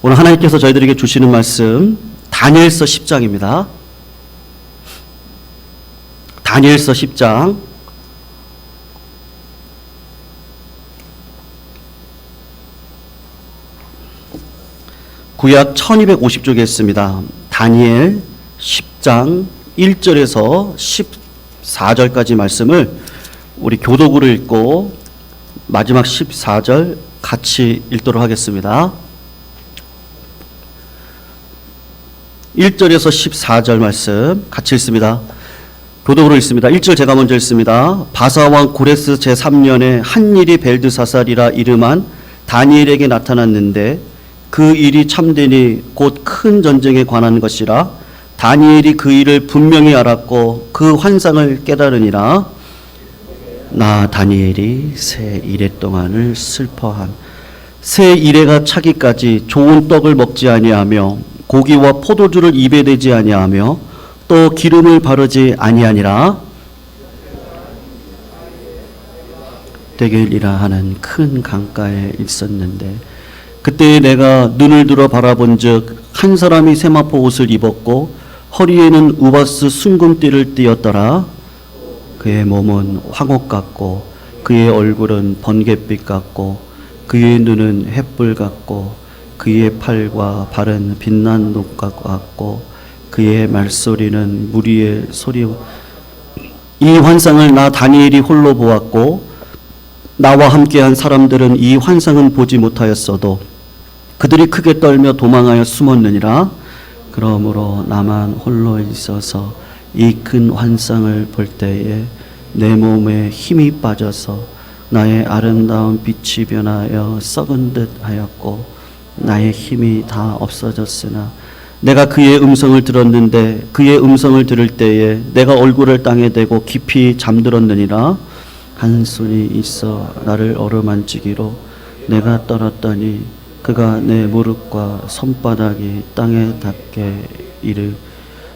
오늘 하나님께서 저희들에게 주시는 말씀 다니엘서 10장입니다. 다니엘서 10장 구약 1250쪽에 있습니다. 다니엘 10장 1절에서 14절까지 말씀을 우리 교독으로 읽고 마지막 14절 같이 읽도록 하겠습니다. 1절에서 14절 말씀 같이 읽습니다. 교독으로 읽습니다. 1절 제가 먼저 읽습니다. 바사왕 고레스 제3년에 한일이 벨드사살이라 이름한 다니엘에게 나타났는데 그 일이 참되니 곧 큰 전쟁에 관한 것이라. 다니엘이 그 일을 분명히 알았고 그 환상을 깨달으니라. 나 다니엘이 새 이래 동안을 슬퍼한 새 이래가 차기까지 좋은 떡을 먹지 아니하며 고기와 포도주를 입에 대지 아니하며 또 기름을 바르지 아니하니라. 데겔이라 하는 큰 강가에 있었는데 그때 내가 눈을 들어 바라본즉 한 사람이 세마포 옷을 입었고 허리에는 우바스 순금띠를 띠었더라. 그의 몸은 황옥 같고 그의 얼굴은 번갯빛 같고 그의 눈은 햇불 같고 그의 팔과 발은 빛난 녹과 같고 그의 말소리는 무리의 소리. 이 환상을 나 다니엘이 홀로 보았고 나와 함께한 사람들은 이 환상은 보지 못하였어도 그들이 크게 떨며 도망하여 숨었느니라. 그러므로 나만 홀로 있어서 이 큰 환상을 볼 때에 내 몸에 힘이 빠져서 나의 아름다운 빛이 변하여 썩은 듯 하였고 나의 힘이 다 없어졌으나 내가 그의 음성을 들었는데 그의 음성을 들을 때에 내가 얼굴을 땅에 대고 깊이 잠들었느니라. 한 손이 있어 나를 어루만지기로 내가 떨었더니 그가 내 무릎과 손바닥이 땅에 닿게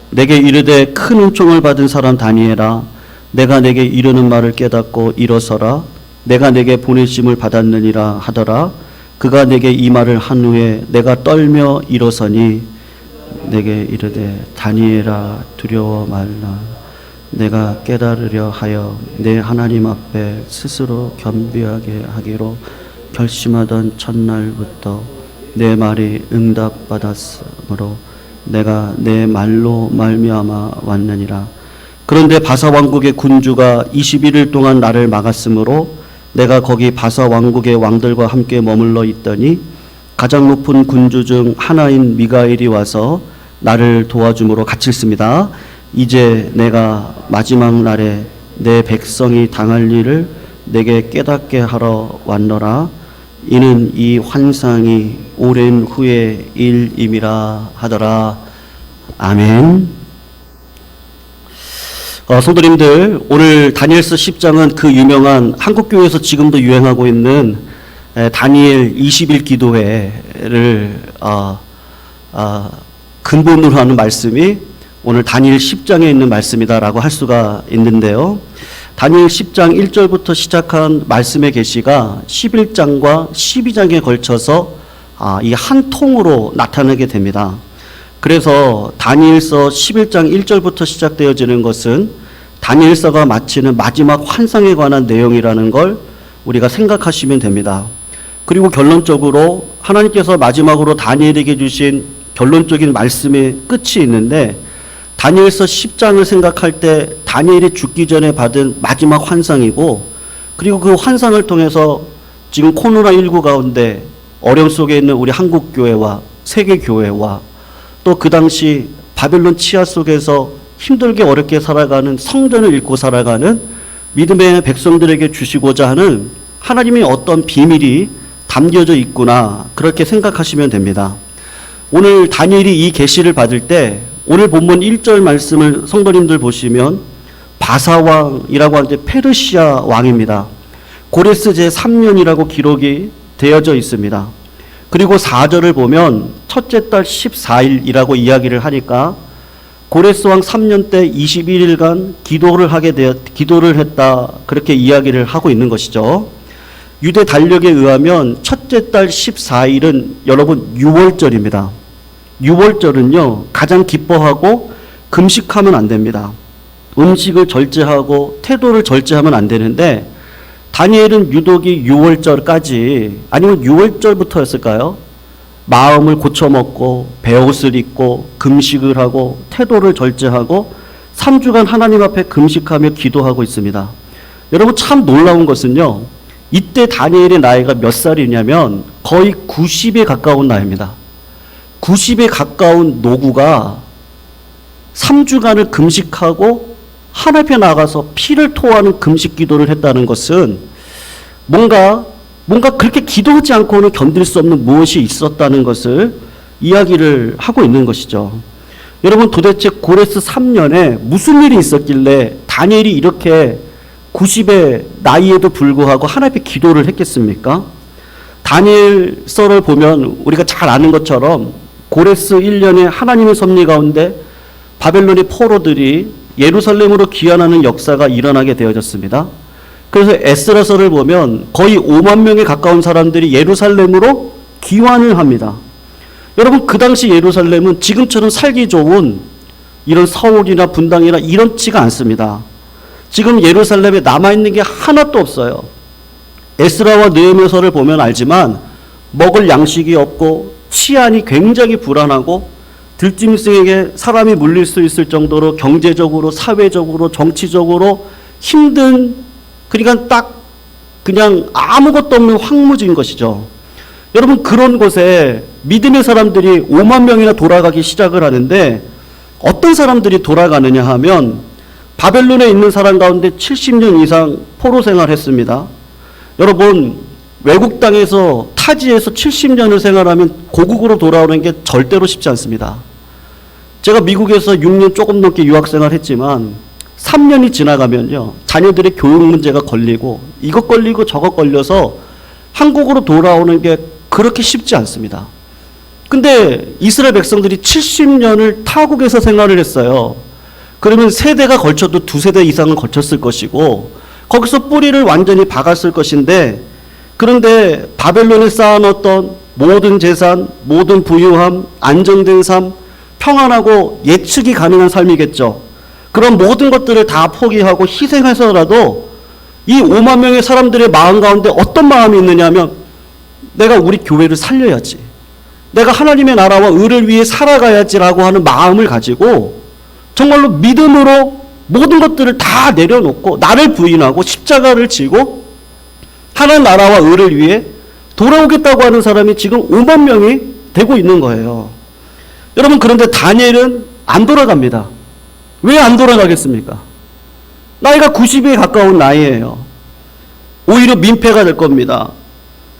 내게 이르되 큰 은총을 받은 사람 다니엘아, 내가 내게 이르는 말을 깨닫고 일어서라. 내가 내게 보내심을 받았느니라 하더라. 그가 내게 이 말을 한 후에 내가 떨며 일어서니 내게 이르되 다니엘아 두려워 말라. 내가 깨달으려 하여 내 하나님 앞에 스스로 겸비하게 하기로 결심하던 첫날부터 내 말이 응답받았으므로 내가 내 말로 말미암아 왔느니라. 그런데 바사 왕국의 군주가 21일 동안 나를 막았으므로 내가 거기 바사 왕국의 왕들과 함께 머물러 있더니 가장 높은 군주 중 하나인 미가엘이 와서 나를 도와줌으로 같이 읽습니다. 이제 내가 마지막 날에 내 백성이 당할 일을 내게 깨닫게 하러 왔노라. 이는 이 환상이 오랜 후의 일임이라 하더라. 아멘. 성도님들, 오늘 다니엘서 10장은 그 유명한 한국교회에서 지금도 유행하고 있는 다니엘 20일 기도회를 근본으로 하는 말씀이 오늘 다니엘 10장에 있는 말씀이다라고 할 수가 있는데요. 다니엘 10장 1절부터 시작한 말씀의 계시가 11장과 12장에 걸쳐서 이 한 통으로 나타나게 됩니다. 그래서 다니엘서 11장 1절부터 시작되어지는 것은 다니엘서가 마치는 마지막 환상에 관한 내용이라는 걸 우리가 생각하시면 됩니다. 그리고 결론적으로 하나님께서 마지막으로 다니엘에게 주신 결론적인 말씀의 끝이 있는데 다니엘서 10장을 생각할 때 다니엘이 죽기 전에 받은 마지막 환상이고 그리고 그 환상을 통해서 지금 코로나19 가운데 어려움 속에 있는 우리 한국교회와 세계교회와 또 그 당시 바벨론 치하 속에서 힘들게 어렵게 살아가는 성전을 잃고 살아가는 믿음의 백성들에게 주시고자 하는 하나님의 어떤 비밀이 담겨져 있구나 그렇게 생각하시면 됩니다. 오늘 다니엘이 이 계시를 받을 때 오늘 본문 1절 말씀을 성도님들 보시면 바사왕이라고 하는데 페르시아 왕입니다. 고레스 제3년이라고 기록이 되어져 있습니다. 그리고 4절을 보면 첫째 달 14일이라고 이야기를 하니까 고레스 왕 3년 때 21일간 기도를 했다 그렇게 이야기를 하고 있는 것이죠. 유대 달력에 의하면 첫째 달 14일은 여러분 유월절입니다. 유월절은요, 가장 기뻐하고 금식하면 안 됩니다. 음식을 절제하고 태도를 절제하면 안 되는데, 다니엘은 유독이 유월절까지, 아니면 유월절부터였을까요? 마음을 고쳐먹고 베옷을 입고 금식을 하고 태도를 절제하고 3주간 하나님 앞에 금식하며 기도하고 있습니다. 여러분, 참 놀라운 것은요, 이때 다니엘의 나이가 몇 살이냐면 거의 90에 가까운 나이입니다. 90에 가까운 노구가 3주간을 금식하고 하나님 앞에 나가서 피를 토하는 금식 기도를 했다는 것은 뭔가 그렇게 기도하지 않고는 견딜 수 없는 무엇이 있었다는 것을 이야기를 하고 있는 것이죠. 여러분, 도대체 고레스 3년에 무슨 일이 있었길래 다니엘이 이렇게 90의 나이에도 불구하고 하나님 앞에 기도를 했겠습니까? 다니엘서를 보면 우리가 잘 아는 것처럼 고레스 1년에 하나님의 섭리 가운데 바벨론의 포로들이 예루살렘으로 귀환하는 역사가 일어나게 되어졌습니다. 그래서 에스라서를 보면 거의 5만 명에 가까운 사람들이 예루살렘으로 귀환을 합니다. 여러분, 그 당시 예루살렘은 지금처럼 살기 좋은 이런 서울이나 분당이나 이렇지가 않습니다. 지금 예루살렘에 남아있는 게 하나도 없어요. 에스라와 느헤미야서를 보면 알지만 먹을 양식이 없고 치안이 굉장히 불안하고 들짐승에게 사람이 물릴 수 있을 정도로 경제적으로, 사회적으로, 정치적으로 힘든, 그러니까 딱 그냥 아무것도 없는 황무지인 것이죠. 여러분, 그런 곳에 믿음의 사람들이 5만 명이나 돌아가기 시작을 하는데, 어떤 사람들이 돌아가느냐 하면 바벨론에 있는 사람 가운데 70년 이상 포로 생활했습니다. 여러분, 외국 땅에서 타지에서 70년을 생활하면 고국으로 돌아오는 게 절대로 쉽지 않습니다. 제가 미국에서 6년 조금 넘게 유학생활 했지만 3년이 지나가면요, 자녀들의 교육 문제가 걸리고 이것 걸리고 저것 걸려서 한국으로 돌아오는 게 그렇게 쉽지 않습니다. 근데 이스라엘 백성들이 70년을 타국에서 생활을 했어요. 그러면 세대가 걸쳐도 2세대 이상은 걸쳤을 것이고 거기서 뿌리를 완전히 박았을 것인데, 그런데 바벨론에 쌓아놓았던 모든 재산, 모든 부유함, 안정된 삶, 평안하고 예측이 가능한 삶이겠죠. 그런 모든 것들을 다 포기하고 희생해서라도 이 5만 명의 사람들의 마음 가운데 어떤 마음이 있느냐 하면, 내가 우리 교회를 살려야지, 내가 하나님의 나라와 의를 위해 살아가야지라고 하는 마음을 가지고 정말로 믿음으로 모든 것들을 다 내려놓고 나를 부인하고 십자가를 지고 하나님 나라와 의를 위해 돌아오겠다고 하는 사람이 지금 5만 명이 되고 있는 거예요. 여러분, 그런데 다니엘은 안 돌아갑니다. 왜 안 돌아가겠습니까? 나이가 90에 가까운 나이예요. 오히려 민폐가 될 겁니다.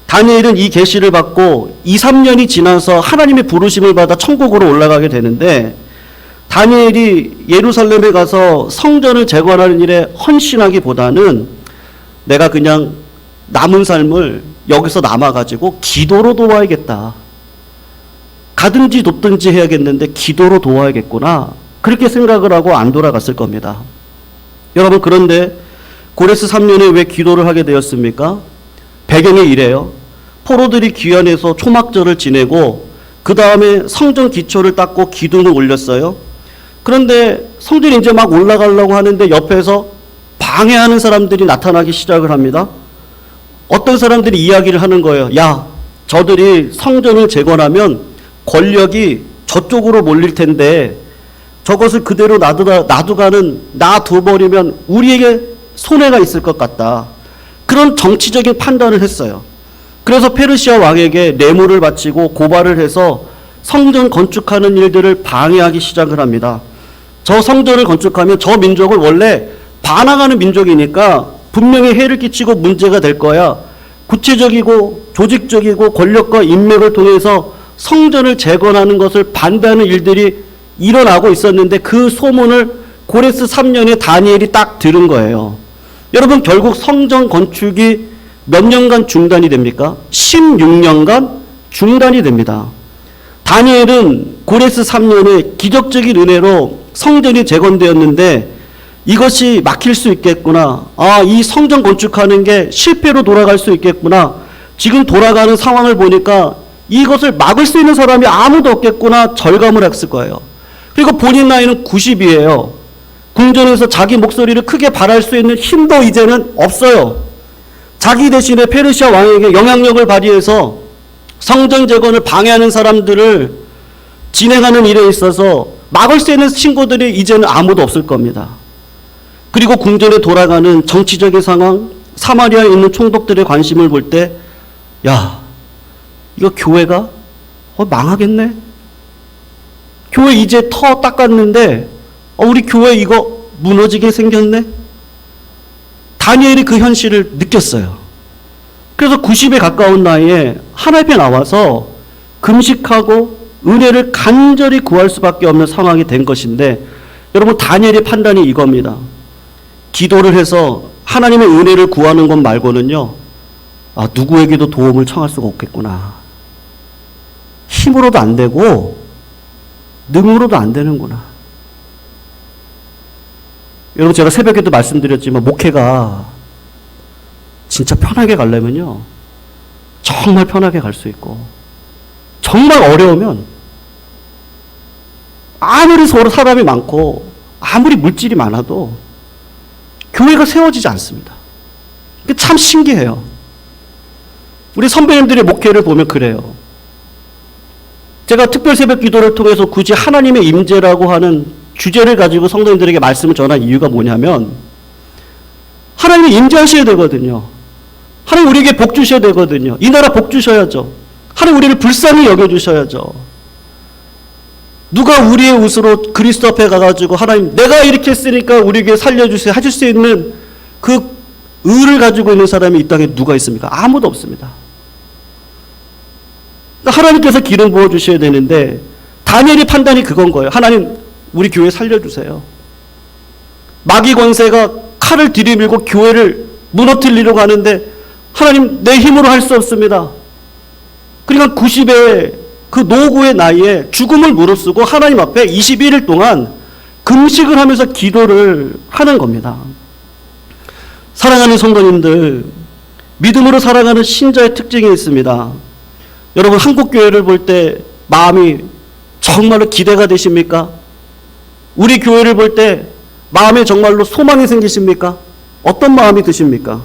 다니엘은 이 계시를 받고 2, 3년이 지나서 하나님의 부르심을 받아 천국으로 올라가게 되는데, 다니엘이 예루살렘에 가서 성전을 재건하는 일에 헌신하기보다는 내가 그냥 남은 삶을 여기서 남아가지고 기도로 도와야겠다, 가든지 돕든지 해야겠는데 기도로 도와야겠구나, 그렇게 생각을 하고 안 돌아갔을 겁니다. 여러분, 그런데 고레스 3년에 왜 기도를 하게 되었습니까? 배경이 이래요. 포로들이 귀환해서 초막절을 지내고 그 다음에 성전 기초를 닦고 기둥을 올렸어요. 그런데 성전이 이제 막 올라가려고 하는데 옆에서 방해하는 사람들이 나타나기 시작을 합니다. 어떤 사람들이 이야기를 하는 거예요. 야, 저들이 성전을 재건하면 권력이 저쪽으로 몰릴 텐데 저것을 그대로 놔둬버리면 우리에게 손해가 있을 것 같다. 그런 정치적인 판단을 했어요. 그래서 페르시아 왕에게 뇌물을 바치고 고발을 해서 성전 건축하는 일들을 방해하기 시작을 합니다. 저 성전을 건축하면 저 민족을 원래 반항하는 민족이니까 분명히 해를 끼치고 문제가 될 거야. 구체적이고 조직적이고 권력과 인맥을 통해서 성전을 재건하는 것을 반대하는 일들이 일어나고 있었는데, 그 소문을 고레스 3년에 다니엘이 딱 들은 거예요. 여러분, 결국 성전 건축이 몇 년간 중단이 됩니까? 16년간 중단이 됩니다. 다니엘은 고레스 3년에 기적적인 은혜로 성전이 재건되었는데, 이것이 막힐 수 있겠구나. 아, 이 성전 건축하는 게 실패로 돌아갈 수 있겠구나. 지금 돌아가는 상황을 보니까 이것을 막을 수 있는 사람이 아무도 없겠구나. 절감을 했을 거예요. 그리고 본인 나이는 90이에요. 궁전에서 자기 목소리를 크게 발할 수 있는 힘도 이제는 없어요. 자기 대신에 페르시아 왕에게 영향력을 발휘해서 성전 재건을 방해하는 사람들을 진행하는 일에 있어서 막을 수 있는 친구들이 이제는 아무도 없을 겁니다. 그리고 궁전에 돌아가는 정치적인 상황, 사마리아에 있는 총독들의 관심을 볼 때, 야, 이거 교회가 망하겠네? 교회 이제 터 닦았는데 우리 교회 이거 무너지게 생겼네? 다니엘이 그 현실을 느꼈어요. 그래서 90에 가까운 나이에 하나님 앞에 나와서 금식하고 은혜를 간절히 구할 수밖에 없는 상황이 된 것인데, 여러분, 다니엘의 판단이 이겁니다. 기도를 해서 하나님의 은혜를 구하는 것 말고는요, 누구에게도 도움을 청할 수가 없겠구나. 힘으로도 안 되고 능으로도 안 되는구나. 여러분, 제가 새벽에도 말씀드렸지만 목회가 진짜 편하게 가려면요, 정말 편하게 갈 수 있고, 정말 어려우면 아무리 서로 사람이 많고 아무리 물질이 많아도 교회가 세워지지 않습니다. 참 신기해요. 우리 선배님들의 목회를 보면 그래요. 제가 특별 새벽 기도를 통해서 굳이 하나님의 임재라고 하는 주제를 가지고 성도님들에게 말씀을 전한 이유가 뭐냐면, 하나님이 임재하셔야 되거든요. 하나님 우리에게 복 주셔야 되거든요. 이 나라 복 주셔야죠. 하나님 우리를 불쌍히 여겨주셔야죠. 누가 우리의 웃으로 그리스도 앞에 가가지고 하나님 내가 이렇게 했으니까 우리에게 살려주세요 하실 수 있는 그 의를 가지고 있는 사람이 이 땅에 누가 있습니까? 아무도 없습니다. 하나님께서 기름 부어주셔야 되는데, 다니엘의 판단이 그건 거예요. 하나님 우리 교회 살려주세요. 마귀 권세가 칼을 들이밀고 교회를 무너뜨리려고 하는데 하나님 내 힘으로 할 수 없습니다. 그러니까 90의 그 노고의 나이에 죽음을 무릅쓰고 하나님 앞에 21일 동안 금식을 하면서 기도를 하는 겁니다. 사랑하는 성도님들, 믿음으로 살아가는 신자의 특징이 있습니다. 여러분, 한국교회를 볼 때 마음이 정말로 기대가 되십니까? 우리 교회를 볼 때 마음에 정말로 소망이 생기십니까? 어떤 마음이 드십니까?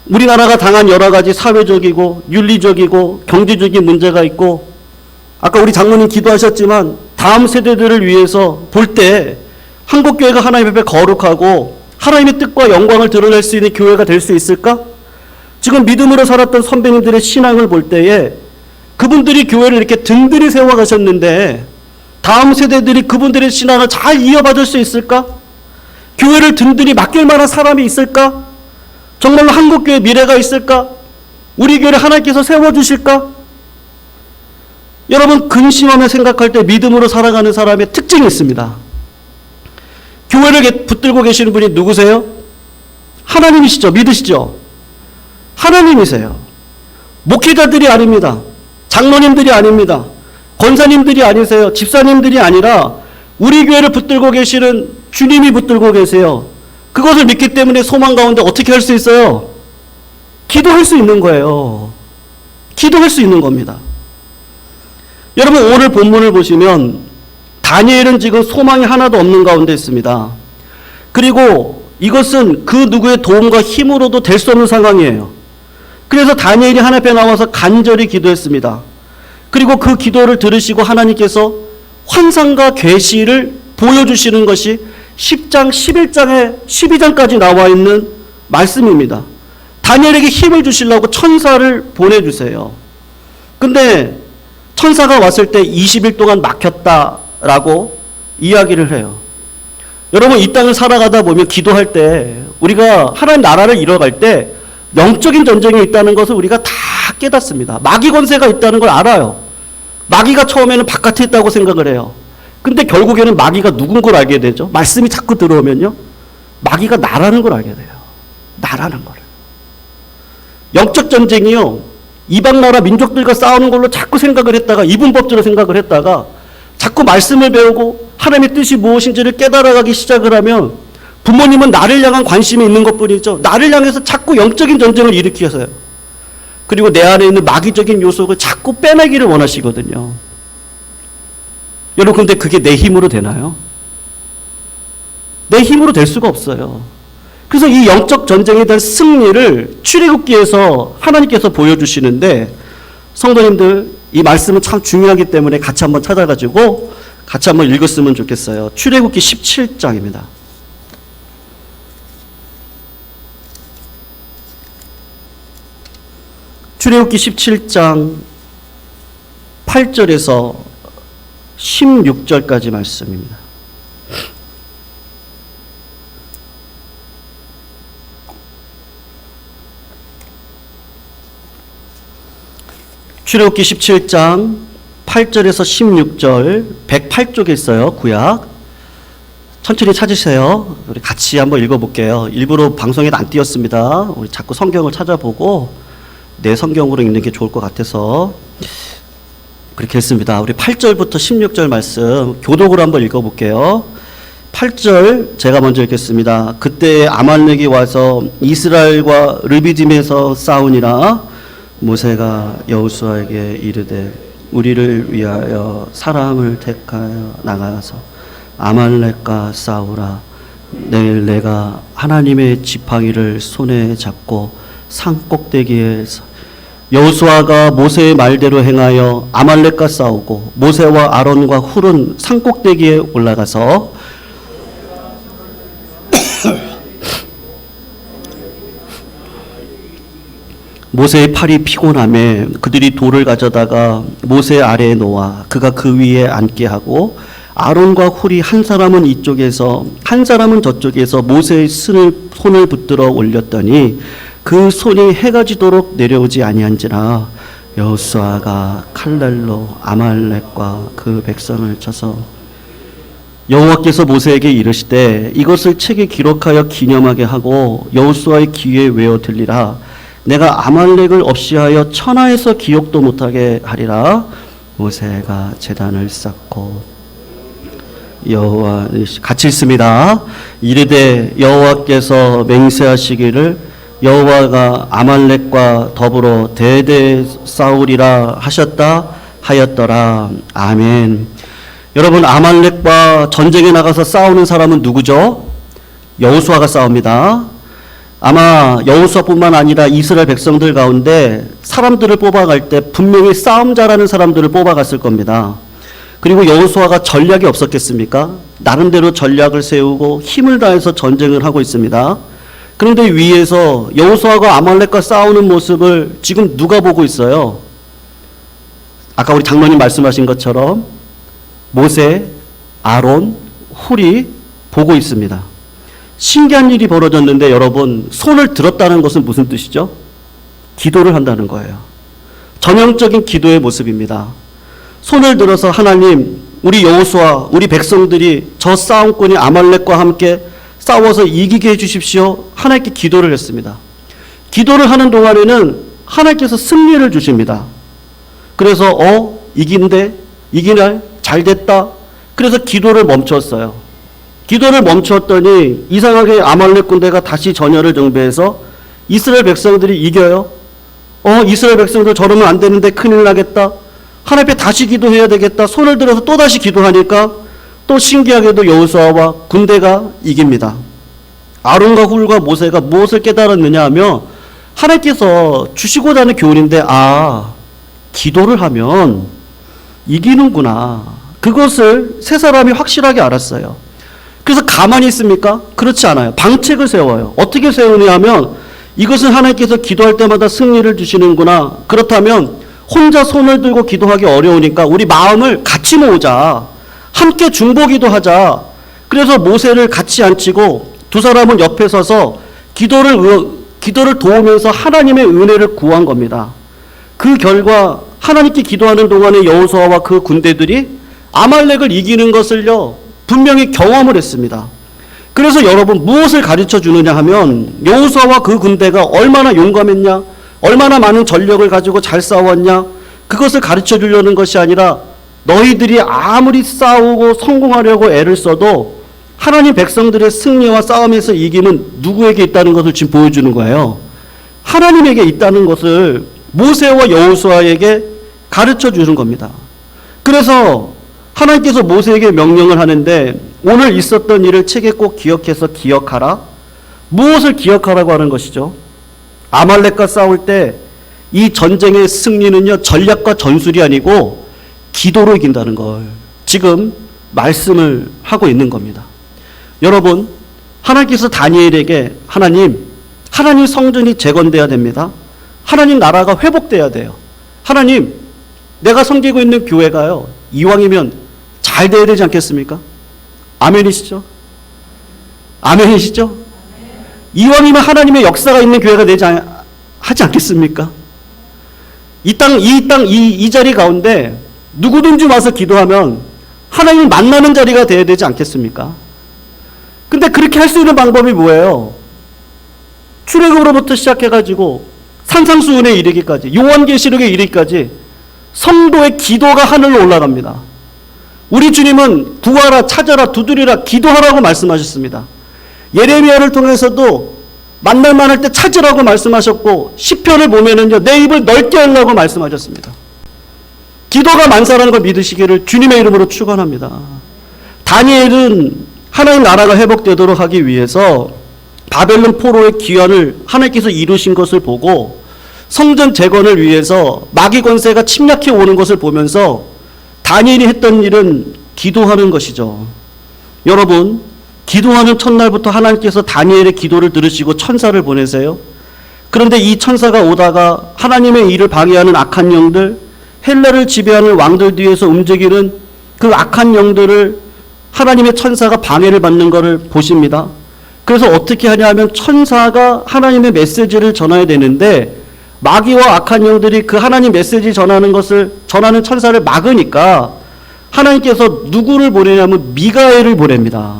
우리나라가 당한 여러 가지 사회적이고 윤리적이고 경제적인 문제가 있고, 아까 우리 장로님 기도하셨지만 다음 세대들을 위해서 볼 때 한국교회가 하나님 앞에 거룩하고 하나님의 뜻과 영광을 드러낼 수 있는 교회가 될 수 있을까? 지금 믿음으로 살았던 선배님들의 신앙을 볼 때에 그분들이 교회를 이렇게 든든히 세워가셨는데 다음 세대들이 그분들의 신앙을 잘 이어받을 수 있을까? 교회를 든든히 맡길 만한 사람이 있을까? 정말로 한국교회 미래가 있을까? 우리 교회를 하나님께서 세워주실까? 여러분, 근심하며 생각할 때 믿음으로 살아가는 사람의 특징이 있습니다. 교회를 붙들고 계시는 분이 누구세요? 하나님이시죠? 믿으시죠? 하나님이세요. 목회자들이 아닙니다. 장로님들이 아닙니다. 권사님들이 아니세요. 집사님들이 아니라 우리 교회를 붙들고 계시는 주님이 붙들고 계세요. 그것을 믿기 때문에 소망 가운데 어떻게 할 수 있어요? 기도할 수 있는 거예요. 기도할 수 있는 겁니다. 여러분, 오늘 본문을 보시면 다니엘은 지금 소망이 하나도 없는 가운데 있습니다. 그리고 이것은 그 누구의 도움과 힘으로도 될 수 없는 상황이에요. 그래서 다니엘이 하나님 앞에 나와서 간절히 기도했습니다. 그리고 그 기도를 들으시고 하나님께서 환상과 계시를 보여주시는 것이 10장, 11장에 12장까지 나와 있는 말씀입니다. 다니엘에게 힘을 주시려고 천사를 보내주세요. 근데 천사가 왔을 때 20일 동안 막혔다라고 이야기를 해요. 여러분, 이 땅을 살아가다 보면 기도할 때 우리가 하나님 나라를 이뤄갈 때 영적인 전쟁이 있다는 것을 우리가 다 깨닫습니다. 마귀 권세가 있다는 걸 알아요. 마귀가 처음에는 바깥에 있다고 생각을 해요. 근데 결국에는 마귀가 누군 걸 알게 되죠. 말씀이 자꾸 들어오면요, 마귀가 나라는 걸 알게 돼요. 나라는 거를. 영적 전쟁이요, 이방 나라 민족들과 싸우는 걸로 자꾸 생각을 했다가 이분법적으로 생각을 했다가 자꾸 말씀을 배우고 하나님의 뜻이 무엇인지를 깨달아가기 시작을 하면 부모님은 나를 향한 관심이 있는 것뿐이죠. 나를 향해서 자꾸 영적인 전쟁을 일으키세요. 그리고 내 안에 있는 마귀적인 요소를 자꾸 빼내기를 원하시거든요. 여러분, 근데 그게 내 힘으로 되나요? 내 힘으로 될 수가 없어요. 그래서 이 영적 전쟁에 대한 승리를 출애굽기에서 하나님께서 보여주시는데, 성도님들 이 말씀은 참 중요하기 때문에 같이 한번 찾아가지고 같이 한번 읽었으면 좋겠어요. 출애굽기 17장입니다. 출애굽기 17장 8절에서 16절까지 말씀입니다. 출애굽기 17장 8절에서 16절 108쪽에 있어요. 구약. 천천히 찾으세요. 우리 같이 한번 읽어볼게요. 일부러 방송에도 안 띄었습니다. 우리 자꾸 성경을 찾아보고 내 성경으로 읽는 게 좋을 것 같아서 그렇게 했습니다. 우리 8절부터 16절 말씀 교독으로 한번 읽어볼게요. 8절 제가 먼저 읽겠습니다. 그때 아말렉이 와서 이스라엘과 르비딤에서 싸우니라. 모세가 여호수아에게 이르되 우리를 위하여 사람을 택하여 나가서 아말렉과 싸우라. 내일 내가 하나님의 지팡이를 손에 잡고 산 꼭대기에서 여호수아가 모세의 말대로 행하여 아말렉과 싸우고 모세와 아론과 훌은 산 꼭대기에 올라가서 모세의 팔이 피곤하매 그들이 돌을 가져다가 모세 아래에 놓아 그가 그 위에 앉게 하고 아론과 훌이 한 사람은 이쪽에서 한 사람은 저쪽에서 모세의 손을 붙들어 올렸더니 그 손이 해가 지도록 내려오지 아니한지라. 여호수아가 칼날로 아말렉과 그 백성을 쳐서 여호와께서 모세에게 이르시되 이것을 책에 기록하여 기념하게 하고 여호수아의 귀에 외어 들리라. 내가 아말렉을 없이하여 천하에서 기억도 못하게 하리라. 모세가 제단을 쌓고 여호와 같이 있습니다. 이르되 여호와께서 맹세하시기를 여호와가 아말렉과 더불어 대대 싸우리라 하셨다 하였더라. 아멘. 여러분, 아말렉과 전쟁에 나가서 싸우는 사람은 누구죠? 여호수아가 싸웁니다. 아마 여호수아뿐만 아니라 이스라엘 백성들 가운데 사람들을 뽑아갈 때 분명히 싸움 잘하는 사람들을 뽑아갔을 겁니다. 그리고 여호수아가 전략이 없었겠습니까? 나름대로 전략을 세우고 힘을 다해서 전쟁을 하고 있습니다. 그런데 위에서 여호수아가 아말렉과 싸우는 모습을 지금 누가 보고 있어요? 아까 우리 장로님 말씀하신 것처럼 모세, 아론, 훌이 보고 있습니다. 신기한 일이 벌어졌는데 여러분, 손을 들었다는 것은 무슨 뜻이죠? 기도를 한다는 거예요. 전형적인 기도의 모습입니다. 손을 들어서 하나님, 우리 여호수아, 우리 백성들이 저 싸움꾼이 아말렉과 함께 싸워서 이기게 해주십시오. 하나님께 기도를 했습니다. 기도를 하는 동안에는 하나님께서 승리를 주십니다. 그래서 이기날 잘 됐다. 그래서 기도를 멈췄어요. 기도를 멈췄더니 이상하게 아말렉 군대가 다시 전열을 정비해서 이스라엘 백성들이 이겨요. 이스라엘 백성들 저러면 안 되는데 큰일 나겠다. 하나님 앞에 다시 기도해야 되겠다. 손을 들어서 또 다시 기도하니까 또 신기하게도 여호수아와 군대가 이깁니다. 아론과 훌과 모세가 무엇을 깨달았느냐 하면 하나님께서 주시고자 하는 교훈인데 기도를 하면 이기는구나. 그것을 세 사람이 확실하게 알았어요. 그래서 가만히 있습니까? 그렇지 않아요. 방책을 세워요. 어떻게 세우냐 하면 이것은 하나님께서 기도할 때마다 승리를 주시는구나. 그렇다면 혼자 손을 들고 기도하기 어려우니까 우리 마음을 같이 모으자. 함께 중보기도 하자. 그래서 모세를 같이 앉히고 두 사람은 옆에 서서 기도를 도우면서 하나님의 은혜를 구한 겁니다. 그 결과 하나님께 기도하는 동안에 여호수아와 그 군대들이 아말렉을 이기는 것을요 분명히 경험을 했습니다. 그래서 여러분, 무엇을 가르쳐 주느냐 하면 여호수아와 그 군대가 얼마나 용감했냐, 얼마나 많은 전력을 가지고 잘 싸웠냐, 그것을 가르쳐 주려는 것이 아니라 너희들이 아무리 싸우고 성공하려고 애를 써도 하나님 백성들의 승리와 싸움에서 이김은 누구에게 있다는 것을 지금 보여주는 거예요. 하나님에게 있다는 것을 모세와 여호수아에게 가르쳐 주는 겁니다. 그래서 하나님께서 모세에게 명령을 하는데 오늘 있었던 일을 책에 꼭 기억해서 기억하라. 무엇을 기억하라고 하는 것이죠? 아말렉과 싸울 때 이 전쟁의 승리는요, 전략과 전술이 아니고 기도로 이긴다는 걸 지금 말씀을 하고 있는 겁니다. 여러분, 하나님께서 다니엘에게 하나님 성전이 재건돼야 됩니다. 하나님 나라가 회복돼야 돼요. 하나님, 내가 섬기고 있는 교회가요, 이왕이면 잘 돼야 되지 않겠습니까? 아멘이시죠? 아멘이시죠? 이왕이면 하나님의 역사가 있는 교회가 하지 않겠습니까? 이 자리 가운데 누구든지 와서 기도하면 하나님을 만나는 자리가 돼야 되지 않겠습니까? 근데 그렇게 할 수 있는 방법이 뭐예요? 출애굽으로부터 시작해가지고 산상수훈에 이르기까지, 요한계시록에 이르기까지 성도의 기도가 하늘로 올라갑니다. 우리 주님은 구하라, 찾아라, 두드리라, 기도하라고 말씀하셨습니다. 예레미야를 통해서도 만날 만할 때 찾으라고 말씀하셨고, 시편을 보면은요, 내 입을 넓게 하려고 말씀하셨습니다. 기도가 만사라는 걸 믿으시기를 주님의 이름으로 축원합니다. 다니엘은 하나님 나라가 회복되도록 하기 위해서 바벨론 포로의 귀환을 하나님께서 이루신 것을 보고 성전 재건을 위해서 마귀 권세가 침략해 오는 것을 보면서 다니엘이 했던 일은 기도하는 것이죠. 여러분, 기도하는 첫날부터 하나님께서 다니엘의 기도를 들으시고 천사를 보내세요. 그런데 이 천사가 오다가 하나님의 일을 방해하는 악한 영들, 헬라를 지배하는 왕들 뒤에서 움직이는 그 악한 영들을 하나님의 천사가 방해를 받는 것을 보십니다. 그래서 어떻게 하냐면 천사가 하나님의 메시지를 전해야 되는데 마귀와 악한 영들이 그 하나님 메시지 전하는 천사를 막으니까 하나님께서 누구를 보내냐면 미가엘을 보냅니다.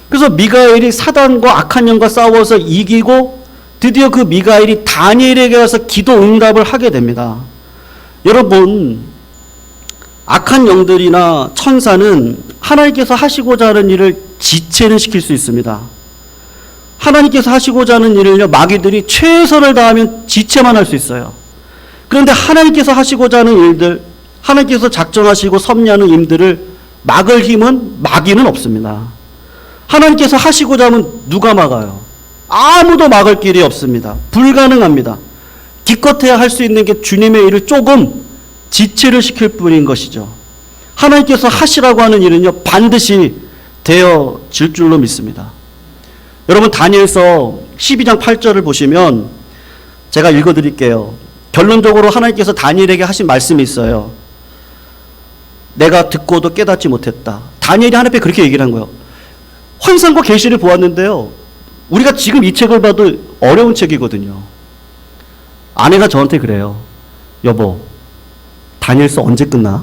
그래서 미가엘이 사단과 악한 영과 싸워서 이기고 드디어 그 미가엘이 다니엘에게 와서 기도 응답을 하게 됩니다. 여러분, 악한 영들이나 천사는 하나님께서 하시고자 하는 일을 지체는 시킬 수 있습니다. 하나님께서 하시고자 하는 일을요, 마귀들이 최선을 다하면 지체만 할 수 있어요. 그런데 하나님께서 하시고자 하는 일들, 하나님께서 작정하시고 섭리하는 일들을 막을 힘은 마귀는 없습니다. 하나님께서 하시고자 하면 누가 막아요? 아무도 막을 길이 없습니다. 불가능합니다. 기껏해야 할 수 있는 게 주님의 일을 조금 지체를 시킬 뿐인 것이죠. 하나님께서 하시라고 하는 일은요, 반드시 되어질 줄로 믿습니다. 여러분, 다니엘서 12장 8절을 보시면 제가 읽어드릴게요. 결론적으로 하나님께서 다니엘에게 하신 말씀이 있어요. 내가 듣고도 깨닫지 못했다. 다니엘이 하나님 앞에 그렇게 얘기를 한 거예요. 환상과 계시를 보았는데요, 우리가 지금 이 책을 봐도 어려운 책이거든요. 아내가 저한테 그래요. 여보, 다니엘서 언제 끝나?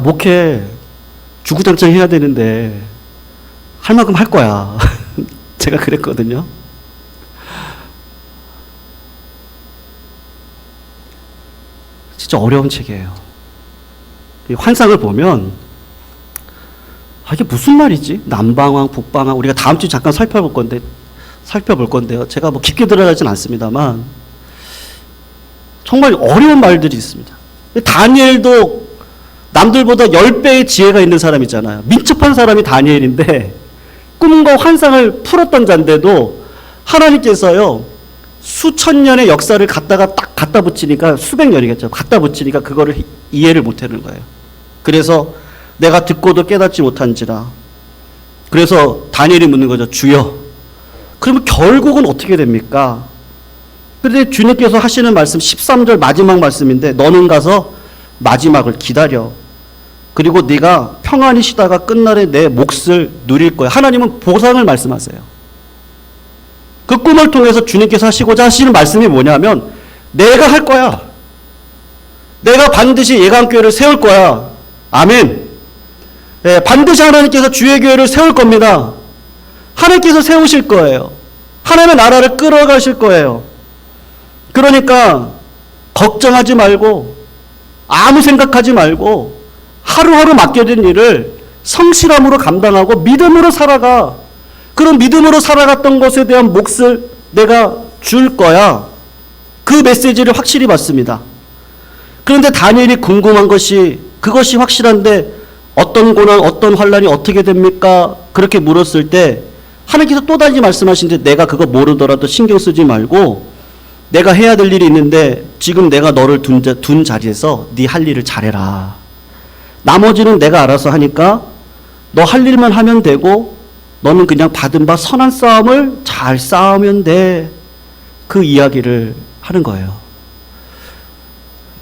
목회 주구장창 해야 되는데 할 만큼 할 거야. 제가 그랬거든요. 진짜 어려운 책이에요. 환상을 보면 이게 무슨 말이지? 남방왕, 북방왕, 우리가 다음 주에 잠깐 살펴볼 건데요. 제가 뭐 깊게 들어가진 않습니다만 정말 어려운 말들이 있습니다. 다니엘도 남들보다 10배의 지혜가 있는 사람이잖아요. 민첩한 사람이 다니엘인데 꿈과 환상을 풀었던 자인데도 하나님께서요, 수천 년의 역사를 딱 갖다 붙이니까, 수백 년이겠죠. 갖다 붙이니까 그거를 이해를 못 하는 거예요. 그래서 내가 듣고도 깨닫지 못한지라. 그래서 다니엘이 묻는 거죠. 주여, 그러면 결국은 어떻게 됩니까? 그런데 주님께서 하시는 말씀 13절 마지막 말씀인데, 너는 가서 마지막을 기다려. 그리고 네가 평안히 쉬다가 끝날에 내 몫을 누릴 거야. 하나님은 보상을 말씀하세요. 그 꿈을 통해서 주님께서 하시고자 하시는 말씀이 뭐냐면, 내가 할 거야. 내가 반드시 예강교회를 세울 거야. 아멘. 네, 반드시 하나님께서 주의 교회를 세울 겁니다. 하나님께서 세우실 거예요. 하나님의 나라를 끌어가실 거예요. 그러니까 걱정하지 말고, 아무 생각하지 말고 하루하루 맡겨진 일을 성실함으로 감당하고 믿음으로 살아가. 그런 믿음으로 살아갔던 것에 대한 몫을 내가 줄 거야. 그 메시지를 확실히 받습니다. 그런데 다니엘이 궁금한 것이, 그것이 확실한데 어떤 고난, 어떤 환란이 어떻게 됩니까? 그렇게 물었을 때 하나님께서 또다시 말씀하시는데, 내가 그거 모르더라도 신경 쓰지 말고 내가 해야 될 일이 있는데 지금 내가 너를 둔 자리에서 네 할 일을 잘해라. 나머지는 내가 알아서 하니까 너 할 일만 하면 되고 너는 그냥 받은 바 선한 싸움을 잘 싸우면 돼. 그 이야기를 하는 거예요.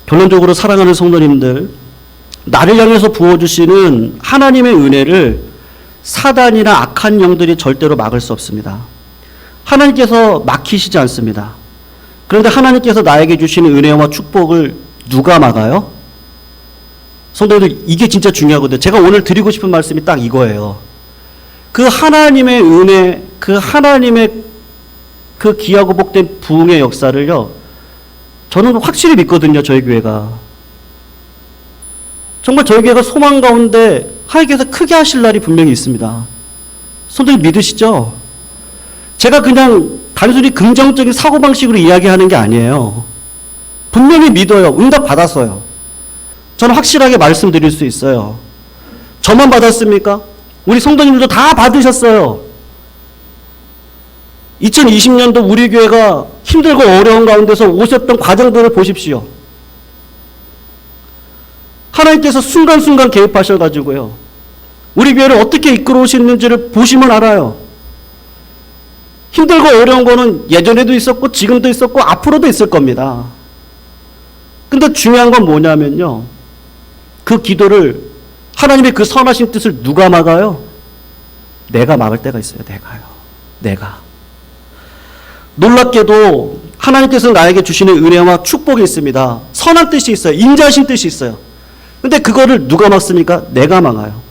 결론적으로 사랑하는 성도님들, 나를 향해서 부어주시는 하나님의 은혜를 사단이나 악한 영들이 절대로 막을 수 없습니다. 하나님께서 막히시지 않습니다. 그런데 하나님께서 나에게 주시는 은혜와 축복을 누가 막아요? 성도들, 이게 진짜 중요하거든요. 제가 오늘 드리고 싶은 말씀이 딱 이거예요. 그 하나님의 은혜, 그 하나님의 그 귀하고 복된 부흥의 역사를요, 저는 확실히 믿거든요. 저희 교회가. 정말 저희 교회가 소망 가운데 하나님께서 크게 하실 날이 분명히 있습니다. 성도님 믿으시죠? 제가 그냥 단순히 긍정적인 사고방식으로 이야기하는 게 아니에요. 분명히 믿어요. 응답 받았어요. 저는 확실하게 말씀드릴 수 있어요. 저만 받았습니까? 우리 성도님들도 다 받으셨어요. 2020년도 우리 교회가 힘들고 어려운 가운데서 오셨던 과정들을 보십시오. 하나님께서 순간순간 개입하셔가지고요, 우리 교회를 어떻게 이끌어 오시는지를 보시면 알아요. 힘들고 어려운 거는 예전에도 있었고 지금도 있었고 앞으로도 있을 겁니다. 근데 중요한 건 뭐냐면요, 그 기도를, 하나님의 그 선하신 뜻을 누가 막아요? 내가 막을 때가 있어요. 내가. 놀랍게도 하나님께서 나에게 주시는 은혜와 축복이 있습니다. 선한 뜻이 있어요. 인자하신 뜻이 있어요. 근데 그거를 누가 막습니까? 내가 막아요.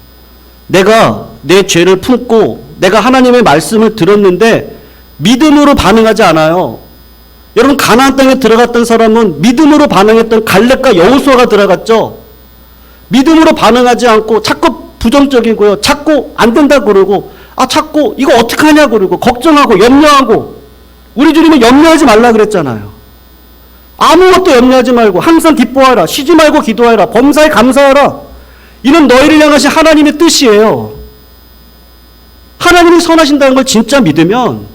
내가 내 죄를 품고 내가 하나님의 말씀을 들었는데 믿음으로 반응하지 않아요. 여러분, 가나안 땅에 들어갔던 사람은 믿음으로 반응했던 갈렙과 여호수아가 들어갔죠. 믿음으로 반응하지 않고 자꾸 부정적이고요. 자꾸 안 된다고 그러고, 자꾸 이거 어떡하냐 그러고, 걱정하고 염려하고. 우리 주님은 염려하지 말라 그랬잖아요. 아무것도 염려하지 말고 항상 기뻐하라. 쉬지 말고 기도하라. 범사에 감사하라. 이는 너희를 향하신 하나님의 뜻이에요. 하나님이 선하신다는 걸 진짜 믿으면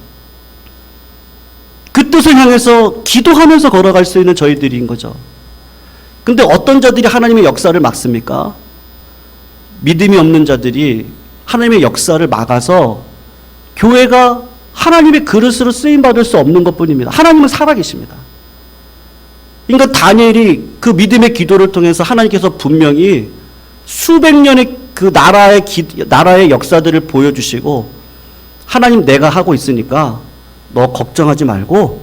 그 뜻을 향해서 기도하면서 걸어갈 수 있는 저희들인 거죠. 근데 어떤 자들이 하나님의 역사를 막습니까? 믿음이 없는 자들이 하나님의 역사를 막아서 교회가 하나님의 그릇으로 쓰임받을 수 없는 것뿐입니다. 하나님은 살아계십니다. 그러니까 다니엘이 그 믿음의 기도를 통해서 하나님께서 분명히 수백 년의 그 나라의 역사들을 보여주시고, 하나님 내가 하고 있으니까 너 걱정하지 말고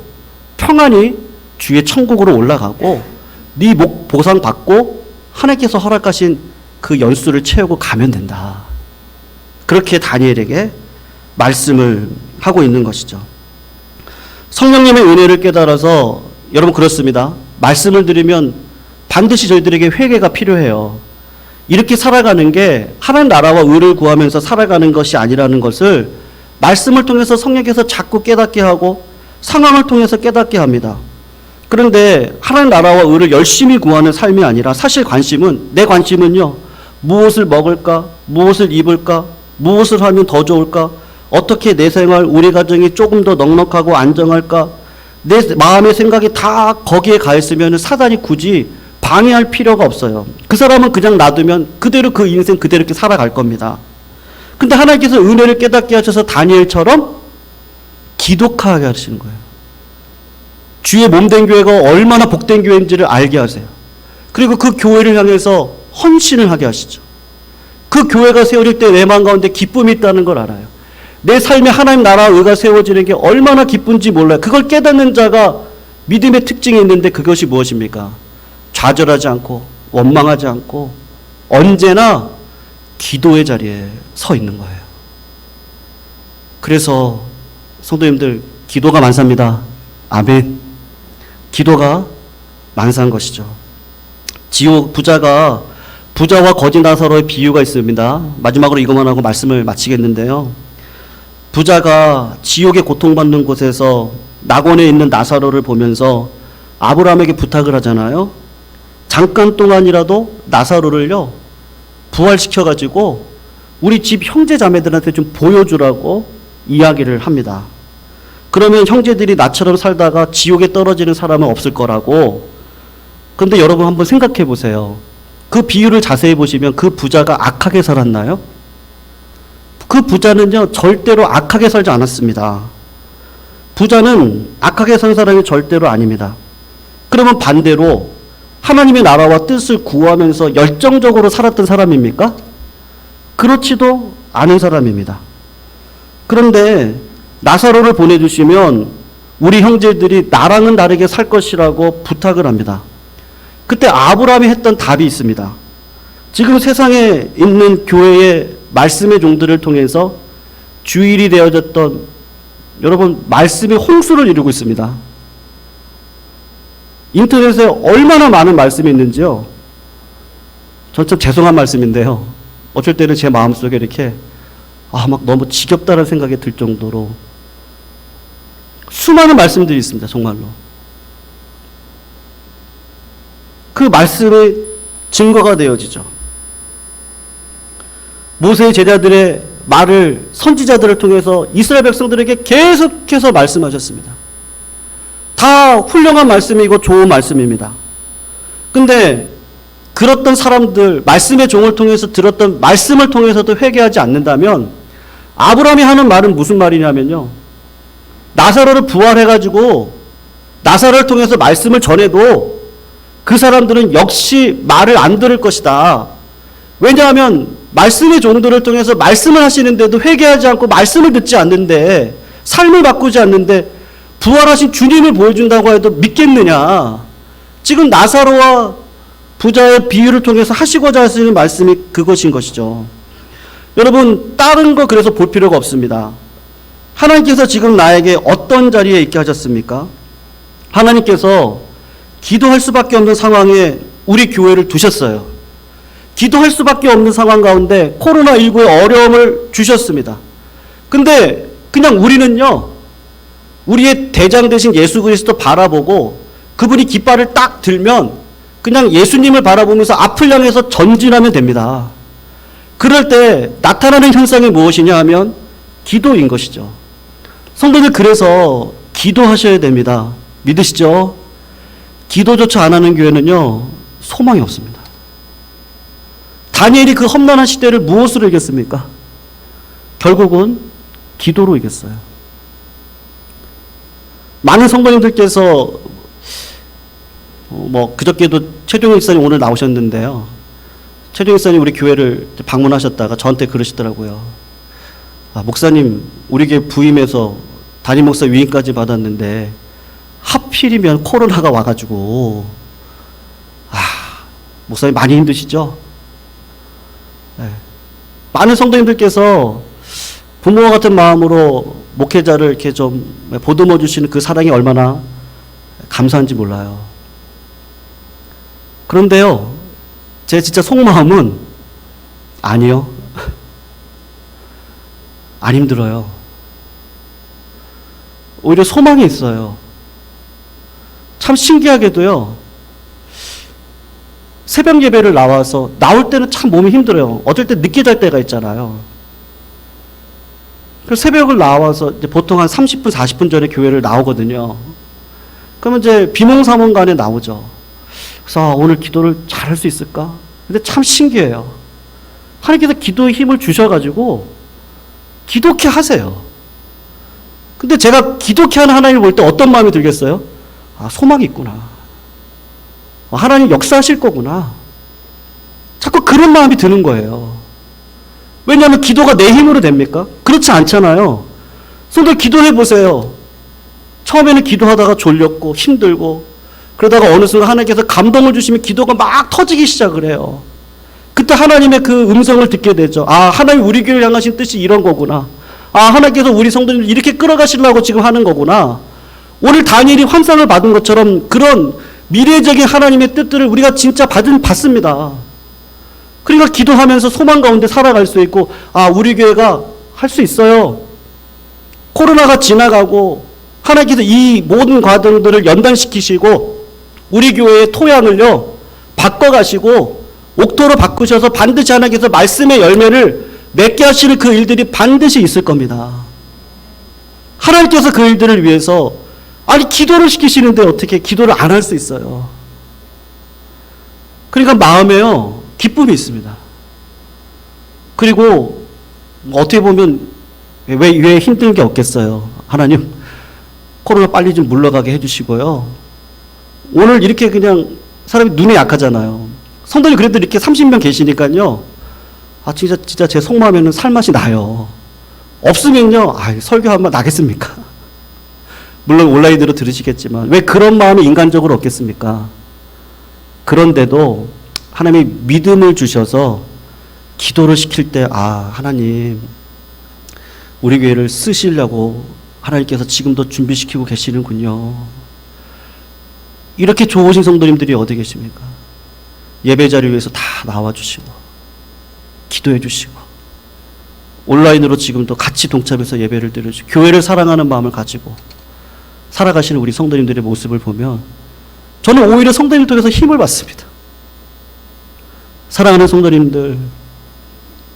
평안히 주의 천국으로 올라가고 네 목 보상 받고 하나님께서 허락하신 그 연수를 채우고 가면 된다. 그렇게 다니엘에게 말씀을 하고 있는 것이죠. 성령님의 은혜를 깨달아서, 여러분 그렇습니다. 말씀을 들으면 반드시 저희들에게 회개가 필요해요. 이렇게 살아가는 게 하나님 나라와 의를 구하면서 살아가는 것이 아니라는 것을 말씀을 통해서 성령께서 자꾸 깨닫게 하고 상황을 통해서 깨닫게 합니다. 그런데 하나님 나라와 의를 열심히 구하는 삶이 아니라, 사실 내 관심은요, 무엇을 먹을까? 무엇을 입을까? 무엇을 하면 더 좋을까? 어떻게 내 생활, 우리 가정이 조금 더 넉넉하고 안정할까? 내 마음의 생각이 다 거기에 가 있으면 사단이 굳이 방해할 필요가 없어요. 그 사람은 그냥 놔두면 그대로 그 인생 그대로 이렇게 살아갈 겁니다. 근데 하나님께서 은혜를 깨닫게 하셔서 다니엘처럼 기독하게 하시는 거예요. 주의 몸된 교회가 얼마나 복된 교회인지를 알게 하세요. 그리고 그 교회를 향해서 헌신을 하게 하시죠. 그 교회가 세워질 때 내 마음 가운데 기쁨이 있다는 걸 알아요. 내 삶에 하나님 나라와 의가 세워지는 게 얼마나 기쁜지 몰라요. 그걸 깨닫는 자가 믿음의 특징이 있는데, 그것이 무엇입니까? 좌절하지 않고 원망하지 않고 언제나 기도의 자리에 서 있는 거예요. 그래서 성도님들, 기도가 만사입니다. 아멘. 기도가 만사인 것이죠. 부자가 부자와 거지 나사로의 비유가 있습니다. 마지막으로 이것만 하고 말씀을 마치겠는데요. 부자가 지옥에 고통받는 곳에서 낙원에 있는 나사로를 보면서 아브라함에게 부탁을 하잖아요. 잠깐 동안이라도 나사로를요, 부활시켜가지고 우리 집 형제 자매들한테 좀 보여주라고 이야기를 합니다. 그러면 형제들이 나처럼 살다가 지옥에 떨어지는 사람은 없을 거라고. 그런데 여러분 한번 생각해 보세요. 그 비유를 자세히 보시면 그 부자가 악하게 살았나요? 그 부자는요, 절대로 악하게 살지 않았습니다. 부자는 악하게 산 사람이 절대로 아닙니다. 그러면 반대로 하나님의 나라와 뜻을 구하면서 열정적으로 살았던 사람입니까? 그렇지도 않은 사람입니다. 그런데 나사로를 보내주시면 우리 형제들이 나랑은 다르게 살 것이라고 부탁을 합니다. 그때 아브라함이 했던 답이 있습니다. 지금 세상에 있는 교회의 말씀의 종들을 통해서 주일이 되어졌던, 여러분, 말씀의 홍수를 이루고 있습니다. 인터넷에 얼마나 많은 말씀이 있는지요. 전 참 죄송한 말씀인데요. 어쩔 때는 제 마음속에 이렇게 막 너무 지겹다는 생각이 들 정도로 수많은 말씀들이 있습니다. 정말로. 그 말씀의 증거가 되어지죠. 모세의 제자들의 말을 선지자들을 통해서 이스라엘 백성들에게 계속해서 말씀하셨습니다. 다 훌륭한 말씀이고 좋은 말씀입니다. 근데 그렇던 사람들, 말씀의 종을 통해서 들었던 말씀을 통해서도 회개하지 않는다면 아브라함이 하는 말은 무슨 말이냐면요. 나사로를 부활해가지고 나사로를 통해서 말씀을 전해도 그 사람들은 역시 말을 안 들을 것이다. 왜냐하면 말씀의 종들을 통해서 말씀을 하시는데도 회개하지 않고 말씀을 듣지 않는데, 삶을 바꾸지 않는데 부활하신 주님을 보여준다고 해도 믿겠느냐. 지금 나사로와 부자의 비유를 통해서 하시고자 하시는 말씀이 그것인 것이죠. 여러분, 다른 거 그래서 볼 필요가 없습니다. 하나님께서 지금 나에게 어떤 자리에 있게 하셨습니까? 하나님께서 기도할 수밖에 없는 상황에 우리 교회를 두셨어요. 기도할 수밖에 없는 상황 가운데 코로나19의 어려움을 주셨습니다. 근데 그냥 우리는요, 우리의 대장 되신 예수 그리스도 바라보고 그분이 깃발을 딱 들면 그냥 예수님을 바라보면서 앞을 향해서 전진하면 됩니다. 그럴 때 나타나는 현상이 무엇이냐 하면 기도인 것이죠. 성도들, 그래서 기도하셔야 됩니다. 믿으시죠? 기도조차 안 하는 교회는요, 소망이 없습니다. 다니엘이 그 험난한 시대를 무엇으로 이겼습니까? 결국은 기도로 이겼어요. 많은 성도님들께서 그저께도 최종일 목사님 오늘 나오셨는데요. 최종일 목사님 우리 교회를 방문하셨다가 저한테 그러시더라고요. 목사님, 우리 교회 부임해서 담임 목사 위임까지 받았는데 하필이면 코로나가 와가지고 목사님 많이 힘드시죠? 네. 많은 성도님들께서 부모와 같은 마음으로 목회자를 이렇게 좀 보듬어 주시는 그 사랑이 얼마나 감사한지 몰라요. 그런데요, 제 진짜 속마음은 아니요. 안 힘들어요. 오히려 소망이 있어요. 참 신기하게도요, 새벽 예배를 나올 때는 참 몸이 힘들어요. 어쩔 때 늦게 잘 때가 있잖아요. 그래서 새벽을 나와서 이제 보통 한 30분, 40분 전에 교회를 나오거든요. 그러면 이제 비몽사몽간에 나오죠. 그래서 오늘 기도를 잘할 수 있을까? 근데 참 신기해요. 하나님께서 기도의 힘을 주셔가지고 기독해 하세요. 근데 제가 기독해 하는 하나님을 볼 때 어떤 마음이 들겠어요? 소망이 있구나. 하나님 역사하실 거구나. 자꾸 그런 마음이 드는 거예요. 왜냐하면 기도가 내 힘으로 됩니까? 그렇지 않잖아요. 성도 기도해 보세요. 처음에는 기도하다가 졸렸고 힘들고 그러다가 어느 순간 하나님께서 감동을 주시면 기도가 막 터지기 시작을 해요. 그때 하나님의 그 음성을 듣게 되죠. 하나님 우리 교회를 향하신 뜻이 이런 거구나. 하나님께서 우리 성도님을 이렇게 끌어가시려고 지금 하는 거구나. 오늘 다니엘이 환상을 받은 것처럼 그런 미래적인 하나님의 뜻들을 우리가 진짜 받습니다. 그러니까 기도하면서 소망 가운데 살아갈 수 있고, 아, 우리 교회가 할 수 있어요. 코로나가 지나가고 하나님께서 이 모든 과정들을 연단시키시고 우리 교회의 토양을요 바꿔가시고 옥토로 바꾸셔서 반드시 하나님께서 말씀의 열매를 맺게 하시는 그 일들이 반드시 있을 겁니다. 하나님께서 그 일들을 위해서 아니 기도를 시키시는데 어떻게 기도를 안 할 수 있어요. 그러니까 마음에요 기쁨이 있습니다. 그리고 어떻게 보면 왜 힘든 게 없겠어요. 하나님 코로나 빨리 좀 물러가게 해주시고요. 오늘 이렇게 그냥 사람이 눈에 약하잖아요. 성도님 그래도 이렇게 30명 계시니까요. 아 진짜 제 속마음에는 살맛이 나요. 없으면요. 아 설교 한번 나겠습니까? 물론 온라인으로 들으시겠지만 왜 그런 마음이 인간적으로 없겠습니까? 그런데도 하나님이 믿음을 주셔서 기도를 시킬 때 아 하나님 우리 교회를 쓰시려고 하나님께서 지금도 준비시키고 계시는군요. 이렇게 좋으신 성도님들이 어디 계십니까? 예배자를 위해서 다 나와주시고 기도해 주시고 온라인으로 지금도 같이 동참해서 예배를 드려주시고 교회를 사랑하는 마음을 가지고 살아가시는 우리 성도님들의 모습을 보면 저는 오히려 성도님을 통해서 힘을 받습니다. 사랑하는 성도님들,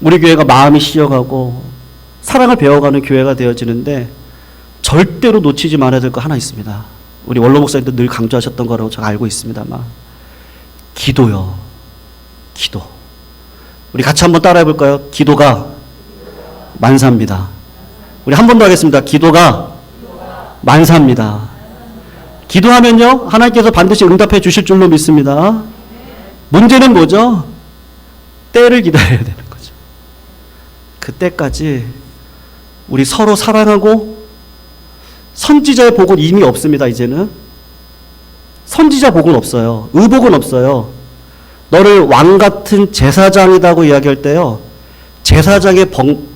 우리 교회가 마음이 쉬어가고 사랑을 배워가는 교회가 되어지는데 절대로 놓치지 말아야 될 거 하나 있습니다. 우리 원로 목사님도 늘 강조하셨던 거라고 제가 알고 있습니다만 기도요. 기도. 우리 같이 한번 따라해 볼까요? 기도가 만사입니다. 우리 한 번 더 하겠습니다. 기도가 만사입니다. 기도하면요 하나님께서 반드시 응답해 주실 줄로 믿습니다. 문제는 뭐죠? 때를 기다려야 되는 거죠. 그 때까지 우리 서로 사랑하고 선지자의 복은 이미 없습니다. 이제는 선지자 복은 없어요. 의복은 없어요. 너를 왕같은 제사장이라고 이야기할 때요 제사장의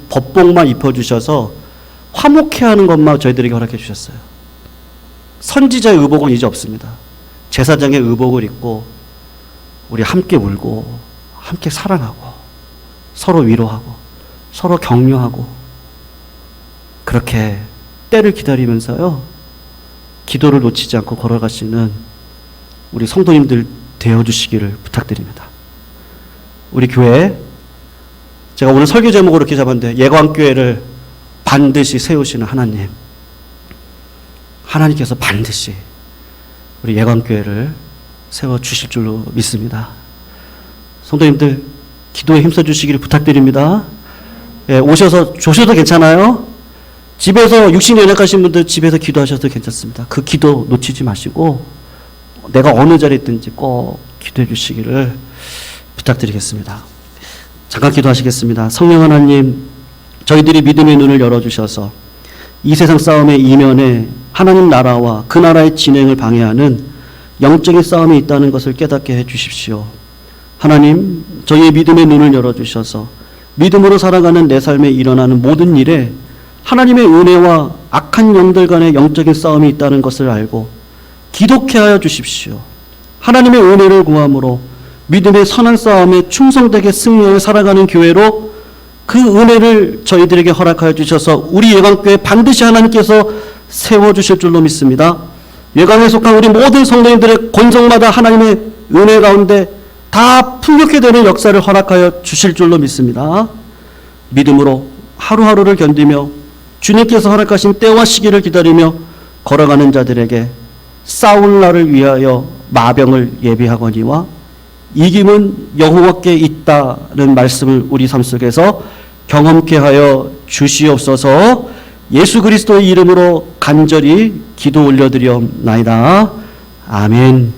법복만 입혀주셔서 화목해 하는 것만 저희들에게 허락해 주셨어요. 선지자의 의복은 이제 없습니다. 제사장의 의복을 입고 우리 함께 울고 함께 사랑하고 서로 위로하고 서로 격려하고 그렇게 때를 기다리면서요 기도를 놓치지 않고 걸어가시는 우리 성도님들 되어주시기를 부탁드립니다. 우리 교회 제가 오늘 설교 제목으로 이렇게 잡았는데 예광교회를 반드시 세우시는 하나님, 하나님께서 반드시 우리 예광교회를 세워주실 줄로 믿습니다. 성도님들 기도에 힘써주시기를 부탁드립니다. 예, 조셔도 괜찮아요. 집에서 육신 연약하신 분들 집에서 기도하셔도 괜찮습니다. 그 기도 놓치지 마시고 내가 어느 자리에 있든지 꼭 기도해 주시기를 부탁드리겠습니다. 잠깐 기도하시겠습니다. 성령 하나님, 저희들이 믿음의 눈을 열어주셔서 이 세상 싸움의 이면에 하나님 나라와 그 나라의 진행을 방해하는 영적인 싸움이 있다는 것을 깨닫게 해 주십시오. 하나님, 저희의 믿음의 눈을 열어주셔서 믿음으로 살아가는 내 삶에 일어나는 모든 일에 하나님의 은혜와 악한 영들 간의 영적인 싸움이 있다는 것을 알고 기독케 하여 주십시오. 하나님의 은혜를 구함으로 믿음의 선한 싸움에 충성되게 승리하여 살아가는 교회로 그 은혜를 저희들에게 허락하여 주셔서 우리 예강교회 반드시 하나님께서 세워주실 줄로 믿습니다. 예강에 속한 우리 모든 성도님들의 권성마다 하나님의 은혜 가운데 다 풍족히 되는 역사를 허락하여 주실 줄로 믿습니다. 믿음으로 하루하루를 견디며 주님께서 허락하신 때와 시기를 기다리며 걸어가는 자들에게 싸울 날을 위하여 마병을 예비하거니와 이김은 여호와께 있다는 말씀을 우리 삶 속에서 경험케 하여 주시옵소서. 예수 그리스도의 이름으로 간절히 기도 올려드리옵나이다. 아멘.